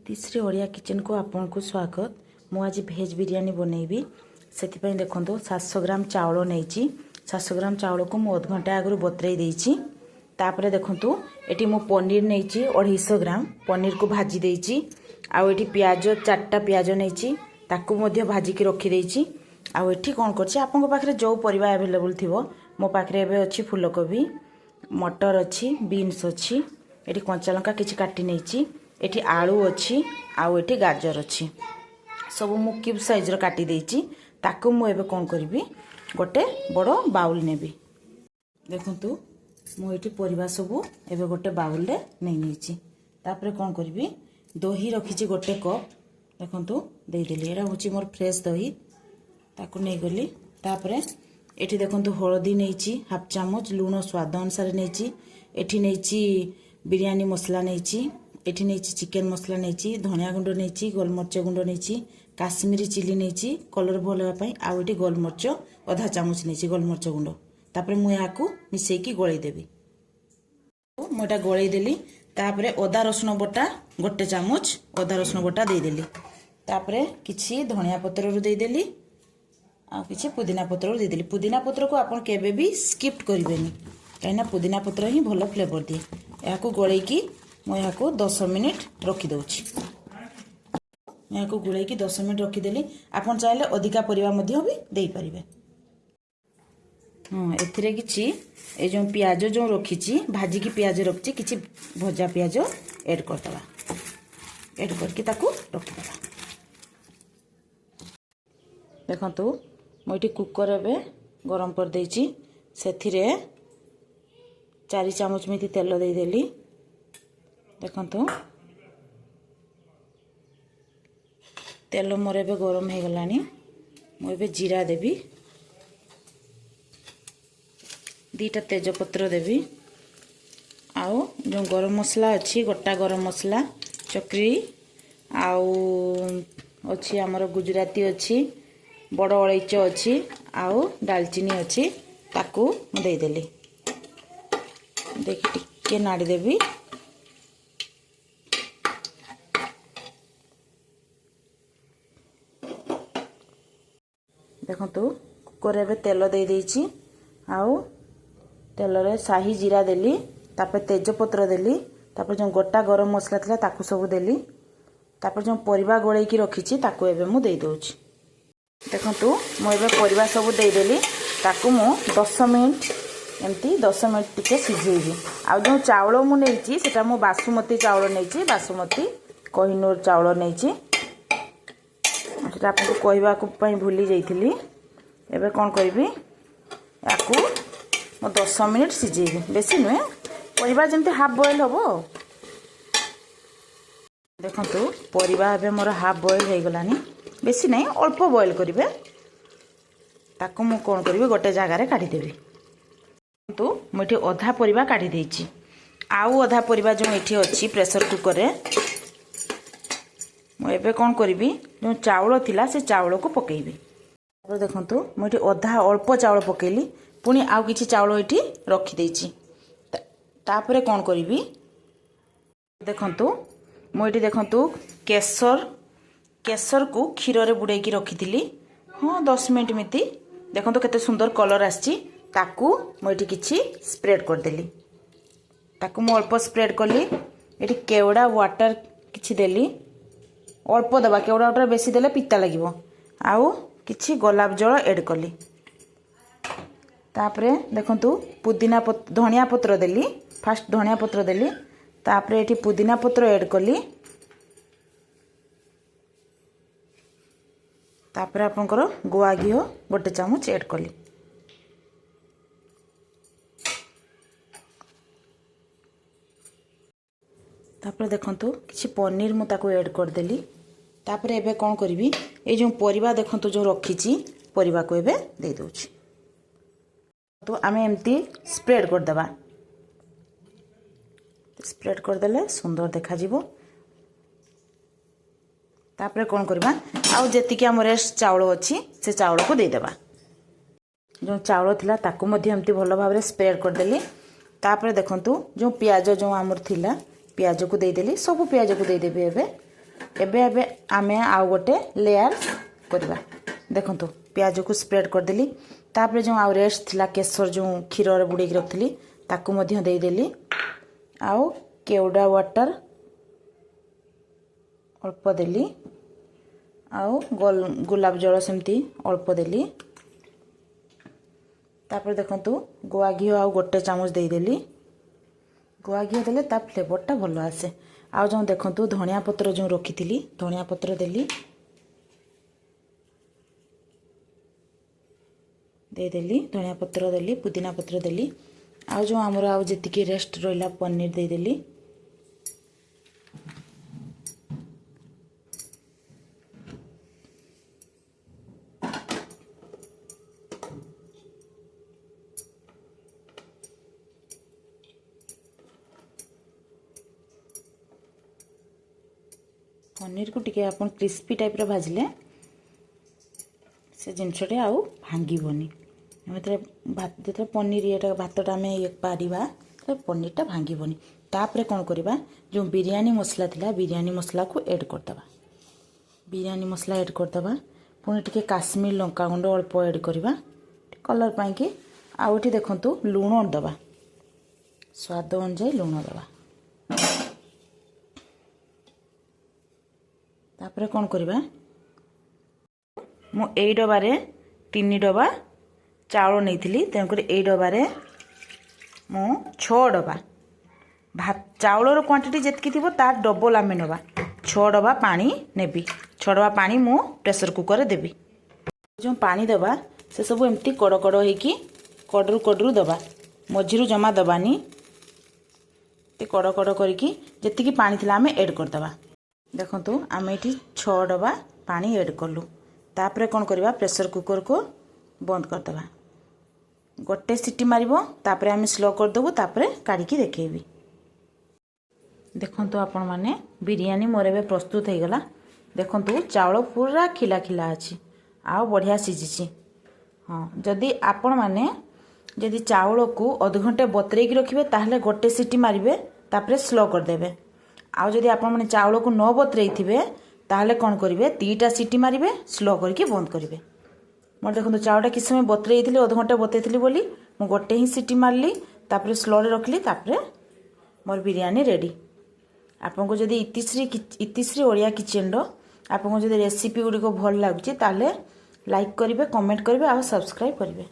तीसरी ओडिया किचन को आपन को स्वागत। मु आज भेज बिरयानी बनैबी से देखो 700 ग्राम चाउल नहीं 700 ग्राम चाउल को मु अध घंटा आगु बतरई देछि। तापरे देखंतु एटी मु पनीर नहीं 250 ग्राम पनीर को भाजी देछि। आउ एटी प्याज 4टा प्याज नहीं ताकू मध्य भाजी की रखी देछि। आउ एटी कोन करछि आपन पाखरे जो परिबा अवेलेबल थिवो मो पाखरे एबे अछि फूलकोबी मटर अछि बीन्स अछि एटी कंचा लंका किछि काटी नेछि एटी आलू अछि आउ एटी गाजर अछि सब मु क्यूब साइज रो काटी देछि। ताकू मु एबे कोन करबी गोटे बड़ बाउल नेबी। देखंतु मु एटी परिबा सब एबे गोटे बाउल रे नै नेछि। तापरे कोन करबी दही रखिछि गोटे कप देखंतु देई देली एरा होछि मोर फ्रेश दही ताकू नै गली। तापरे एठी देखंतु हळदी नेछि हाफ चामच लूण स्वाद अनुसार नेछि एठी नेछि बिरयानी मसला नेछि एठी नेछि चिकन मसला नेछि धनिया गुंड नेछि गोलमरच गुंड नेछि काश्मीरी चिली नेछि कलर भलवा पई आ एठी गोलमरच आधा चामच नेछि गोलमरच गुंड। तापरे मु याकू मिसेई की गळै देबी। मोटा गळै देली। तापरे अदा रसुन बटा गोटे चामच अदा रसुन बटा दे देली। तापरे किछि धनिया पत्र रु दे देली आ किछि पुदीना पत्र रु दे देली। पुदीना पत्र को आपण केबे भी स्किप करिवेनी काइना पुदीना पत्र ही भलो फ्लेवर दिए। याकू गळै की मु याकू 10 मिनिट रखी दउछि। मैं याकू गळै की 10 मिनिट रखी देली। आपण चाहिले अधिका परिवा मध्ये भी देई परिबे। हां एथिरे किछि ए जो प्याज जो रखिछि भाजी की प्याज रखछि किछि भजा प्याज ऐड करतबा ऐड करके ताकू रखतबा। देखंतु मोइटी कुकर एबे गरम कर देछि सेथिरे 4 चामच मिति तेल दे देली। देखंतु तेल मोर एबे गरम हे गलानी मु एबे जीरा देबी 2टा तेज पत्र देबी आउ जो गरम मसला अछि गोटा गरम मसला चक्री आउ अछि हमर गुजराती अछि बड़ अलैच अछि आउ दालचीनी अछि ताकू दे देली। देखि टिके नाड़ी देबी। देखंतु कुकर एबे तेल दे देछि आउ तेल रे शाही जीरा देली तापर तेज पत्र देली तापर जो गोटा गरम मसला थिला ताकू सब देली तापर जो परिबा गोळै की रखिछि ताकू एबे मु दे दोछि। देखंतु मु एबे परिबा सब दे देली ताकू मु 10 मिनिट एमती 10 मिनिट टिके सिझेइबी। आ जो चावल मु नेछि सेटा मु बासुमती चावल नेछि बासुमती कोहिनूर चावल नेछि सेटा आपन कहबा को पई भूली जाइथिली। एबे कोन करबी याकू मु 10 मिनिट सिझेइबी बेसी नुए परिबा जेमती हाफ बॉयल होबो। देखंतु परिबा एबे मोर हाफ बॉयल हे गलानी बेसी नहीं अल्प बॉयल करिवे ताकू मु कोन करबी गोटे जगह रे काढी देबी। तो मुठी अधा परिबा काढी देछि आउ अधा परिबा जो एठी अछि प्रेशर कुकर रे मु एबे कोन करबी जो चावल थिला से चावल को पकेइबी। तापर देखंतु मुठी अधा अल्प चावल पकेली पुनी आउ किछि चावल एठी रखी देछि। तापरे कोन करबी देखंतु मु एठी देखंतु केसर को क्षीर रे बुडै की रखिथिली। हां 10 मिनिट मिति देखंतु केते सुंदर कलर आछि ताकू मु एठी किछि स्प्रेड कर देली। ताकू मु अल्प स्प्रेड करली एठी केवडा वाटर किछि देली अल्प दबा केवडा वाटर बेसी देले पित्ता लागिवो आउ किछि गोलाप जल ऐड करली। तापरे देखंतु पुदीना धनिया पत्र देली फास्ट धनिया पत्र देली तापरे एठी पुदीना पत्र ऐड करली। तापरे आपनकर गुआ घी गोटे चामच ऐड करली। तापरे देखंतु किछि पनीर मु ताको ऐड कर देली। तापरे एबे कोन करबी ए जो परिबा देखंतु जो रखिछि परिबा को एबे दे दोछि। तो आमे एमती स्प्रेड कर देबा स्प्रेड कर देले सुंदर देखा जिवो। तापरे कोन करबा आउ जेति कि हमर चावल अछि से चावल को दे देबा। जो चावल थिला ताकू मध्ये एमती भलो भाबरे स्प्रेड कर देली। तापरे देखंतु जो प्याज जो हमर थिला प्याज को दे देली सब प्याज को दे देबे एबे एबे एबे आमे आउ गोटे लेयर करवा देखंतु प्याज को स्प्रेड कर देली तापर जो आउ रेस्ट थिला केसर जो क्षीर रे बुड़े रखली ताकू मध्य दे देली आउ केवड़ा वाटर अल्प देली आउ गुलाब जल सेमती अल्प देली तापर देखंतु गुआ घी आउ गोटे चामच दे देली गुआ घी देले ता फ्लेवरटा भल आसे आउ जो देखंतु धनिया पत्र जो रखी धनिया पत्र देली दे देली धनिया पत्र देली पुदीना पत्र देली आउ जो आमर आउ जेतिकी रेस्ट रहिला पनीर दे देली पनीर को टिके अपन क्रिस्पी टाइप रो भाजले से जिनसटे आउ भांगीबनी भात जो पनीर ये भातटा आम ये पारिबा तो पनीरटा भांगीबनी तापरे कौन करबा जो बिरयानी मसला थिला बिरयानी मसला को ऐड करदबा बिरयानी मसला ऐड करदबा पुणी टिके काश्मीर लंका गुंड अल्प ऐड करबा कलर पाई कि आउठी देखंतु लूण दबा स्वाद अनुसार लूण दबा तापरे कौन करबा मु एई डबारे 3 डबा चाउल नहीं तेणुक ये डबारे मु 6 डबा भात चाउलर क्वांटिटी जितकी थी तार डबल आम नवा 6 डबा पानी नेबी 6 डबा पानी मु प्रेशर कुकर देवी जो पानी दबा से सब एमती कड़ कड़ होगी कड़रू कड़रू दबा मझिरू जमा दबानी कड़ कड़ करके जी पानी थिला आम ऐड करदबा देखंतु आम ये 6 डबा पानी ऐड कलु तापरे कौन करवा प्रेशर कुकर को बंद करदबा गोटे सीटी मारिबो तापरे आम स्लो करदेबू तापरे काढ़ी देखेबी देखंतु आपण माने बिरयानी मोर एबे प्रस्तुत हो गला देखंतु चावल पूरा खिला खिला अच्छी आ बढ़िया सीझी हाँ जदि आपण माने जदि चावल को अध घंटे बतरेकी रखिबे ताहले गोटे सीटी मारिबे तापरे स्लो करदेबे आ जदि आपण माने चावल को न बतरेई थिबे ताहले कौन करिवे 3टा सीटी मारिबे स्लो करके बंद करिवे मोर देखो चाउटा किस समय बतरे अध घंटे बतई बोली मु गोटे ही सीटी मारली तापर स्लो रे रखली तापर मोर बिरयानी रेडी आपको जदि इतिश्री ओडिया किचन रो आपको जदि रेसिपी गुड़ी भल लगुच ताले लाइक करेंगे कमेंट करेंगे और सब्सक्राइब करेंगे।